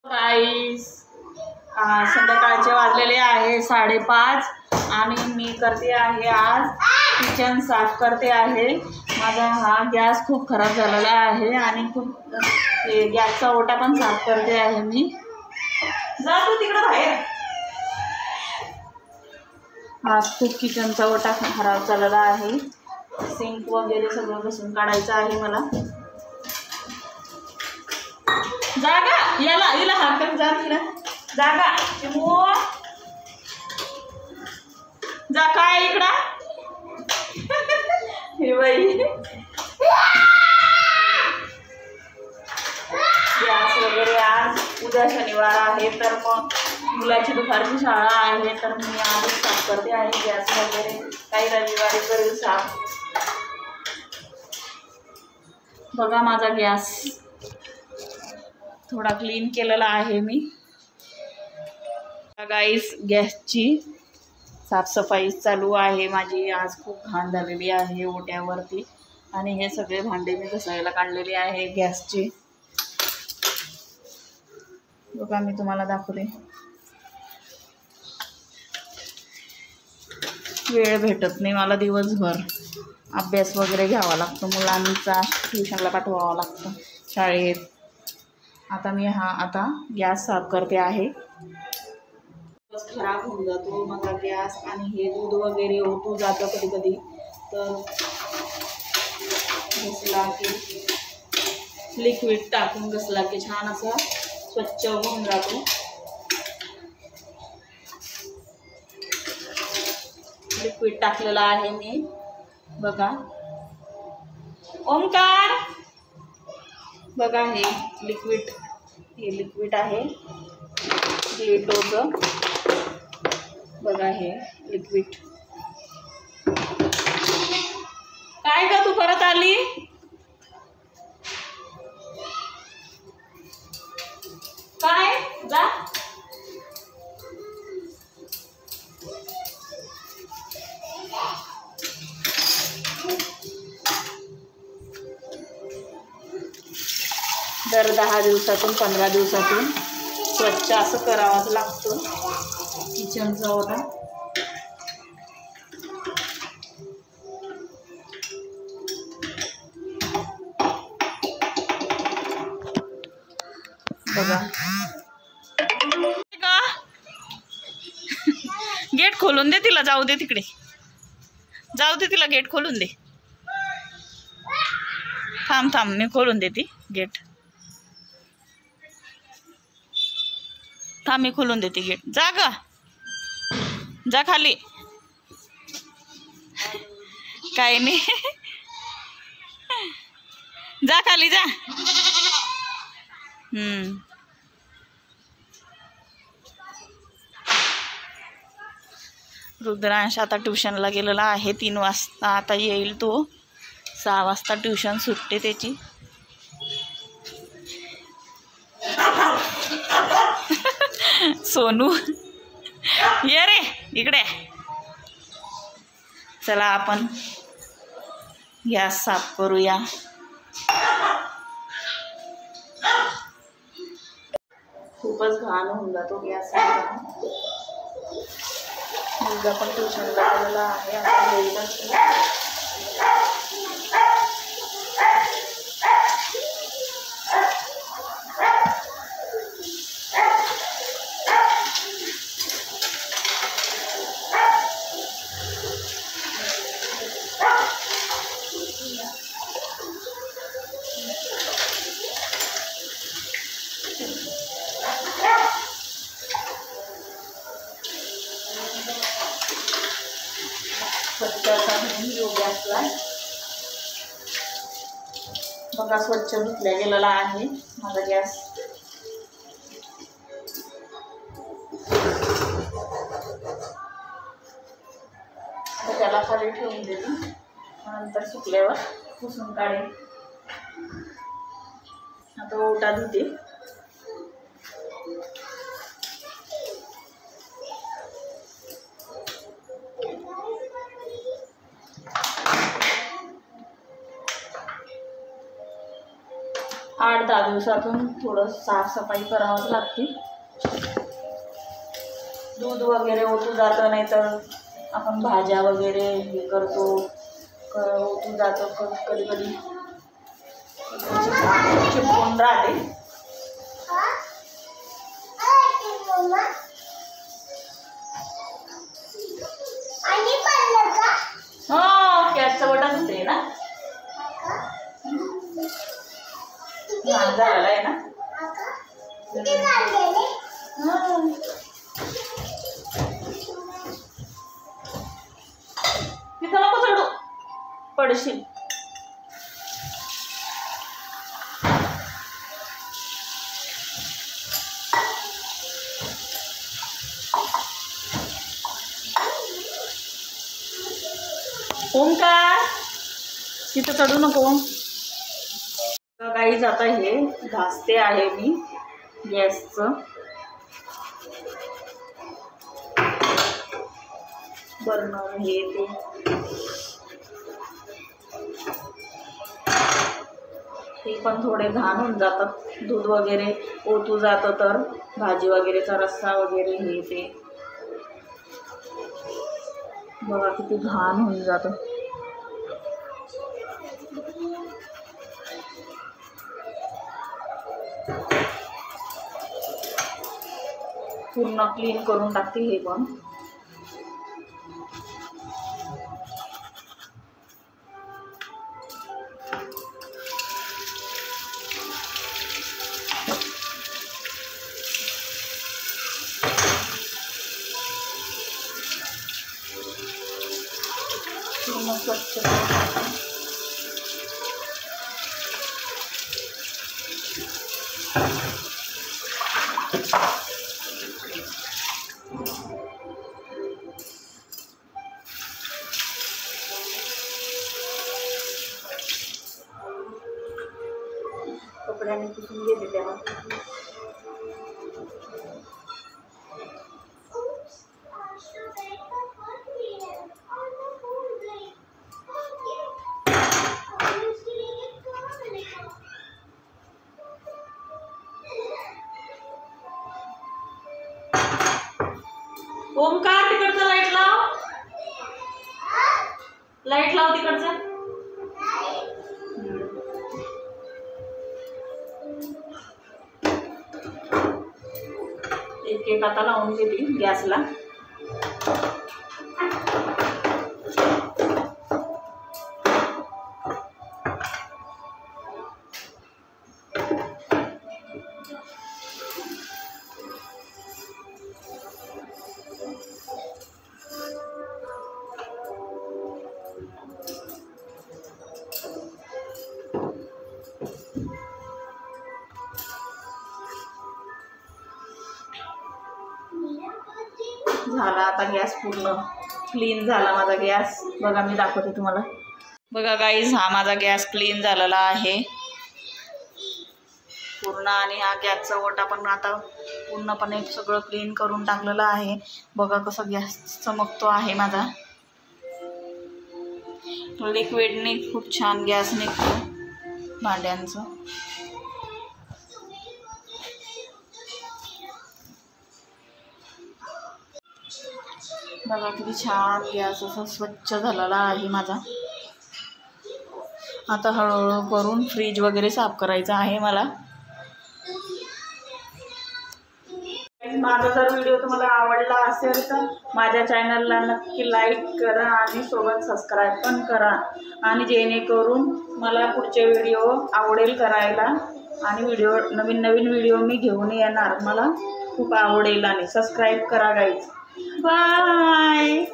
गाईस संध्याकाळचे वाजलेले आहे 5:30 आणि मी करते आहे आज किचन साफ करते आहे। माझा हा गॅस खूप खराब झालेला आहे आणि खूप गॅसचा ओटा पण साफ करते आहे मी। जा तू तिकडे बाहेर। आज खूप किचनचा ओटा खराब झालेला आहे, सिंक वगैरे सगळं घासून काढायचं आहे मला। जागा याला हिला हाकल जा तिला जागा चिमू जा काय इकडं हे बाई गॅस वगैरे आज उद्या शनिवार आहे तर मग मुलाची दुपारची शाळा आहे तर मी आजच साफ करते आहे गॅस वगैरे, काही रविवारी करेल साफ। बघा माझा गॅस थोडा क्लीन केलेला आहे मी। गाईस गॅसची साफसफाई चालू आहे माझी। आज खूप घाण झालेली आहे ओट्यावरती आणि हे सगळे भांडे मी घासायला काढलेले आहे गॅसचे। बघा मी तुम्हाला दाखवते, वेळ भेटत नाही मला दिवसभर, अभ्यास वगैरे घ्यावा लागतो, मुलांचा ट्युशनला पाठवावं लागतं शाळेत। आता मी आता गॅस साफ करते आहे। खराब होऊन जातो माझा गॅस आणि हे दूध वगैरे ओतून जातं कधी कधी, तर घसला की लिक्विड टाकून घसला की छान असा स्वच्छ होऊन जातो। लिक्विड टाकलेला आहे मी बघा। ओमकार बघा हे लिक्विड आहे ग्लिटोचं, बघा हे लिक्विड। काय ग तू परत आली? काय जा दर 10 दिवसातून 15 दिवसातून स्वच्छ असं करावंच लागतं किचनचा ओटा। बघा गेट खोलून दे तिला, जाऊ दे तिकडे, जाऊ दे तिला, गेट खोलून दे। थांब मी खोलून देते गेट, थांब मी खोलून देते गेट। जा ग जा खाली, काही नाही जा खाली जा। रुद्रांश आता ट्युशनला गेलेला आहे 3 वाजता, आता येईल तो। 6 वाजता ट्युशन सुटते त्याची। सोनू ये रे इकडे। चला आपण गॅस साफ करूया। खूपच घाण होऊन जातो गॅस। मुलगा पण ट्युशनला गेलेला आहे, आता येईलच। स्वच्छ असा धुवून घेऊ गॅसला। बघा स्वच्छ धुतल्या गेलेला आहे माझा गॅस। आता त्याला खाली ठेवून देते, नंतर सुकल्यावर पुसून काढेल। आता ओटा धुते। दिवसातून थोडं साफसफाई करावंच लागते. दूध वगैरे ओतून जातं, नाही तर आपण भाज्या वगैरे हे करतो ओतून जातं कधी कधी चिपकून राहते. हो गॅसचा बटन होते ना, झालेला आहे ना. तिथं नको चढू, पडशील. ओंकार तिथं चढू नको. काहीच आता हे घासते आहे मी गॅसचं. बर्नर हे ते पण थोडे घाण होऊन जातात. दूध वगैरे ओतू जातं तर भाजी वगैरेचा रस्सा वगैरे हे ते बघा किती घाण होऊन जातं. पूर्ण क्लीन करून टाकते हे पण. पूर्ण स्वच्छ कपड्याने पुसून घेते त्याला. ओंकार तिकडचा लाईट लाव, लाईट लाव तिकडचा. एक एक आता लावून घेते गॅसला. झाला आता गॅस पूर्ण क्लीन झाला माझा गॅस. बघा मी दाखवते तुम्हाला. बघा गाईज हा माझा गॅस क्लीन झालेला आहे पूर्ण. आणि हा गॅसचा ओटा पण आता पूर्णपणे सगळं क्लीन करून टाकलेलं आहे. बघा कसं गॅस चमकतो आहे माझा. लिक्विडने खूप छान गॅस निघतो भांड्यांचं. बघा किती छान गॅस असं स्वच्छ झालेला आहे माझा. आता हळूहळू करून फ्रीज वगैरे साफ करायचा आहे मला. माझा जर व्हिडिओ तुम्हाला आवडला असेल तर माझ्या चॅनलला नक्की लाईक करा आणि सोबत सबस्क्राईब पण करा. आणि जेणेकरून मला पुढचे व्हिडिओ आवडेल करायला. आणि नवीन नवीन व्हिडिओ मी घेऊन येणार. मला खूप आवडेल. आणि सबस्क्राईब करा गाईज. बाय.